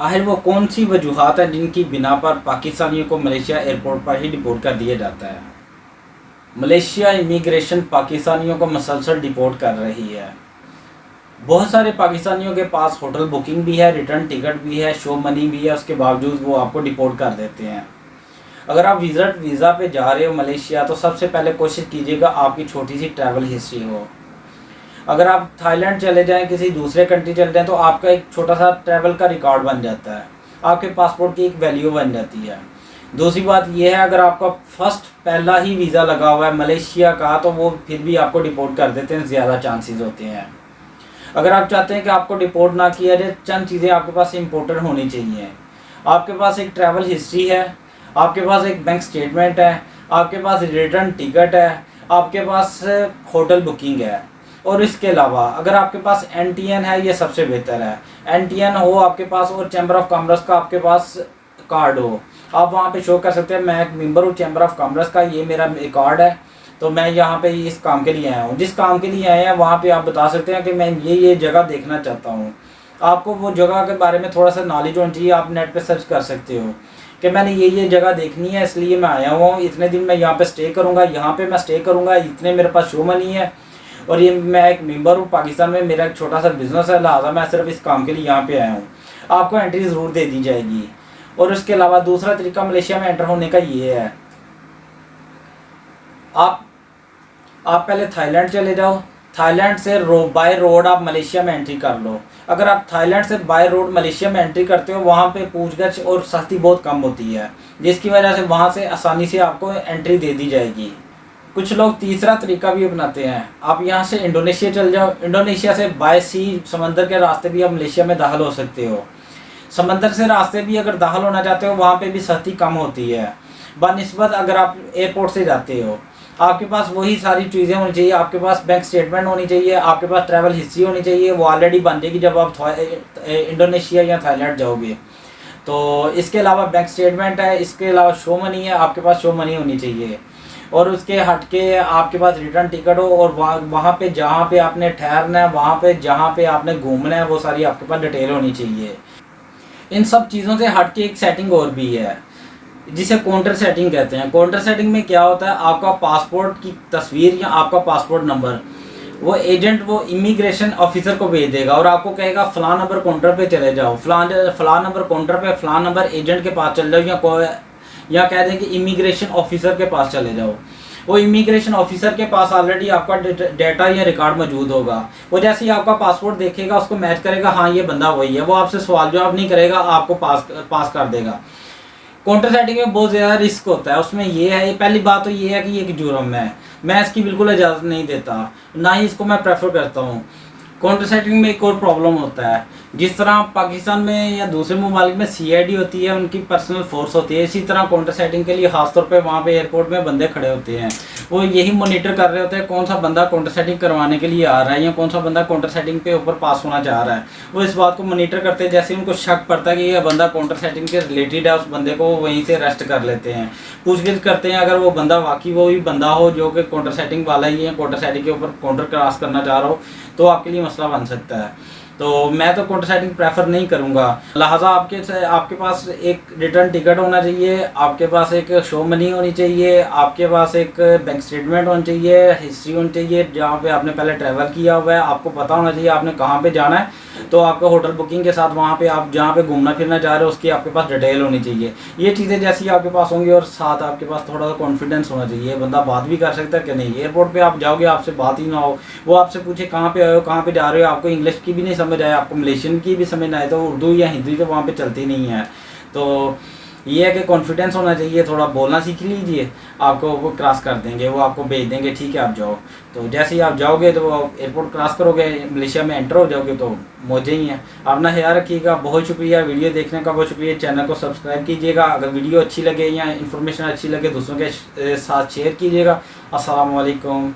आखिर वो कौन सी वजूहात हैं जिनकी बिना पर पाकिस्तानियों को मलेशिया एयरपोर्ट पर ही डिपोर्ट कर दिया जाता है। मलेशिया इमिग्रेशन पाकिस्तानियों को मसलसल डिपोर्ट कर रही है। बहुत सारे पाकिस्तानियों के पास होटल बुकिंग भी है, रिटर्न टिकट भी है, शो मनी भी है, उसके बावजूद वो आपको डिपोर्ट कर देते हैं। अगर आप विजिट वीज़ा पे जा रहे हो मलेशिया तो सबसे पहले कोशिश कीजिएगा आपकी छोटी सी ट्रैवल हिस्ट्री हो। अगर आप थाईलैंड चले जाएं, किसी दूसरे कंट्री चले जाएं, तो आपका एक छोटा सा ट्रैवल का रिकॉर्ड बन जाता है, आपके पासपोर्ट की एक वैल्यू बन जाती है। दूसरी बात यह है, अगर आपका फर्स्ट पहला ही वीज़ा लगा हुआ है मलेशिया का तो वो फिर भी आपको डिपोर्ट कर देते हैं, ज़्यादा चांसेस होते हैं। अगर आप चाहते हैं कि आपको डिपोर्ट ना किया जाए, चंद चीज़ें आपके पास इम्पोर्टेंट होनी चाहिए। आपके पास एक ट्रैवल हिस्ट्री है, आपके पास एक बैंक स्टेटमेंट है, आपके पास रिटर्न टिकट है, आपके पास होटल बुकिंग है, और इसके अलावा अगर आपके पास NTN है, ये सबसे बेहतर है। NTN हो आपके पास और चैम्बर ऑफ कॉमर्स का आपके पास कार्ड हो, आप वहाँ पे शो कर सकते हैं मैं एक मेंबर हूँ चैम्बर ऑफ कॉमर्स का, ये मेरा कार्ड है, तो मैं यहाँ पे इस काम के लिए आया हूँ। जिस काम के लिए आए हैं वहाँ पे आप बता सकते हैं कि मैं ये जगह देखना चाहता हूँ। आपको वो जगह के बारे में थोड़ा सा नॉलेज होनी चाहिए, आप नेट पे सर्च कर सकते हो कि मैंने ये जगह देखनी है, इसलिए मैं आया हूँ, इतने दिन मैं यहाँ पे स्टे करूँगा, यहाँ पे मैं स्टे करूँगा, इतने मेरे पास शो मनी है, और ये मैं एक मेंबर हूँ पाकिस्तान में, मेरा एक छोटा सा बिजनेस है, लिहाजा मैं सिर्फ इस काम के लिए यहाँ पे आया हूँ। आपको एंट्री ज़रूर दे दी जाएगी। और उसके अलावा दूसरा तरीका मलेशिया में एंटर होने का ये है, आप पहले थाईलैंड चले जाओ, थाईलैंड से बाय रोड आप मलेशिया में एंट्री कर लो। अगर आप थाईलैंड से बाय रोड मलेशिया में एंट्री करते हो, वहाँ पे पूछगछ और सख्ती बहुत कम होती है, जिसकी वजह से वहाँ से आसानी से आपको एंट्री दे दी जाएगी। कुछ लोग तीसरा तरीका भी अपनाते हैं, आप यहाँ से इंडोनेशिया चल जाओ, इंडोनेशिया से बाय सी समंदर के रास्ते भी आप मलेशिया में दाखिल हो सकते हो। समंदर से रास्ते भी अगर दाखिल होना चाहते हो, वहाँ पे भी सख्ती कम होती है बनिस्बत अगर आप एयरपोर्ट से जाते हो। आपके पास वही सारी चीज़ें होनी चाहिए, आपके पास बैंक स्टेटमेंट होनी चाहिए, आपके पास ट्रैवल हिस्ट्री होनी चाहिए, वो ऑलरेडी बन जाएगी जब आप इंडोनेशिया या थाईलैंड जाओगे। तो इसके अलावा बैंक स्टेटमेंट है, इसके अलावा शो मनी है, आपके पास शो मनी होनी चाहिए, और उसके हट के आपके पास रिटर्न टिकट हो, और वहाँ पे जहाँ पे आपने ठहरना है, वहाँ पे जहाँ पे आपने घूमना है, वो सारी आपके पास डिटेल होनी चाहिए। इन सब चीज़ों से हट के एक सेटिंग और भी है जिसे काउंटर सेटिंग कहते हैं। काउंटर सेटिंग में क्या होता है, आपका पासपोर्ट की तस्वीर या आपका पासपोर्ट नंबर वो एजेंट वो इमिग्रेशन ऑफिसर को भेज देगा और आपको कहेगा फ़लाँ नंबर काउंटर पे चले जाओ, फ़लाँ नंबर काउंटर पे फ़लाँ नंबर एजेंट के पास चले जाओ, या कह दें कि इमिग्रेशन ऑफिसर के पास चले जाओ। वो इमिग्रेशन ऑफिसर के पास ऑलरेडी आपका डेटा या रिकॉर्ड मौजूद होगा। वो जैसे ही आपका पासपोर्ट देखेगा, उसको मैच करेगा, हाँ ये बंदा वही है, वो आपसे सवाल जवाब नहीं करेगा, आपको पास कर देगा। काउंटर सेटिंग में बहुत ज़्यादा रिस्क होता है। उसमें ये है, पहली बात तो ये है कि ये एक जुर्म है, मैं इसकी बिल्कुल इजाज़त नहीं देता, ना ही इसको मैं प्रेफर करता हूँ। काउंटर सेटिंग में एक और प्रॉब्लम होता है, जिस तरह पाकिस्तान में या दूसरे ममालिक में CID होती है, उनकी पर्सनल फोर्स होती है, इसी तरह काउंटर सेटिंग के लिए ख़ासतौर पे वहाँ पे एयरपोर्ट में बंदे खड़े होते हैं। वो यही मॉनिटर कर रहे होते हैं कौन सा बंदा काउंटर सेटिंग करवाने के लिए आ रहा है या कौन सा बंदा काउंटर सेटिंग पे ऊपर पास होना चाह रहा है। वो इस बात को मॉनिटर करते हैं, जैसे उनको शक पड़ता है कि ये बंदा काउंटर सेटिंग के रिलेटेड है, उस बंदे को वहीं से अरेस्ट कर लेते हैं, पूछगिछ करते हैं। अगर वो बंदा वाकई वही बंदा हो जो कि काउंटर सेटिंग वाला ही है, काउंटर सेटिंग के ऊपर काउंटर क्रॉस करना चाह रहा हो, तो आपके लिए मसला बन सकता है। तो मैं तो काउंटर सेटिंग प्रेफर नहीं करूँगा। लिहाजा आपके पास एक रिटर्न टिकट होना चाहिए, आपके पास एक शो मनी होनी चाहिए, आपके पास एक बैंक स्टेटमेंट होनी चाहिए, हिस्ट्री होनी चाहिए जहाँ पे आपने पहले ट्रैवल किया हुआ है, आपको पता होना चाहिए आपने कहाँ पे जाना है। तो आपका होटल बुकिंग के साथ वहाँ पे आप जहाँ पे घूमना फिरना चाह रहे हो उसकी आपके पास डिटेल होनी चाहिए। ये चीज़ें जैसी आपके पास होंगी और साथ आपके पास थोड़ा सा कॉन्फिडेंस होना चाहिए, बंदा बात भी कर सकता है कि नहीं। एयरपोर्ट पे आप जाओगे, आपसे बात ही ना हो, वो आपसे पूछे कहाँ पे आए हो, कहाँ पे जा रहे हो, आपको इंग्लिश की भी नहीं समझ आए, आपको मलेशियन की भी समझ ना आए, तो उर्दू या हिंदी तो वहाँ पर चलती नहीं है। तो ये है कि कॉन्फिडेंस होना चाहिए, थोड़ा बोलना सीख लीजिए, आपको वो क्रॉस कर देंगे, वो आपको भेज देंगे, ठीक है आप जाओ। तो जैसे ही आप जाओगे तो एयरपोर्ट क्रॉस करोगे, मलेशिया में एंटर हो जाओगे, तो मौजें ही हैं। अपना ख्याल रखिएगा। बहुत शुक्रिया वीडियो देखने का, बहुत शुक्रिया। चैनल को सब्सक्राइब कीजिएगा, अगर वीडियो अच्छी लगे या इन्फॉर्मेशन अच्छी लगे दूसरों के साथ शेयर कीजिएगा। अस्सलाम वालेकुम।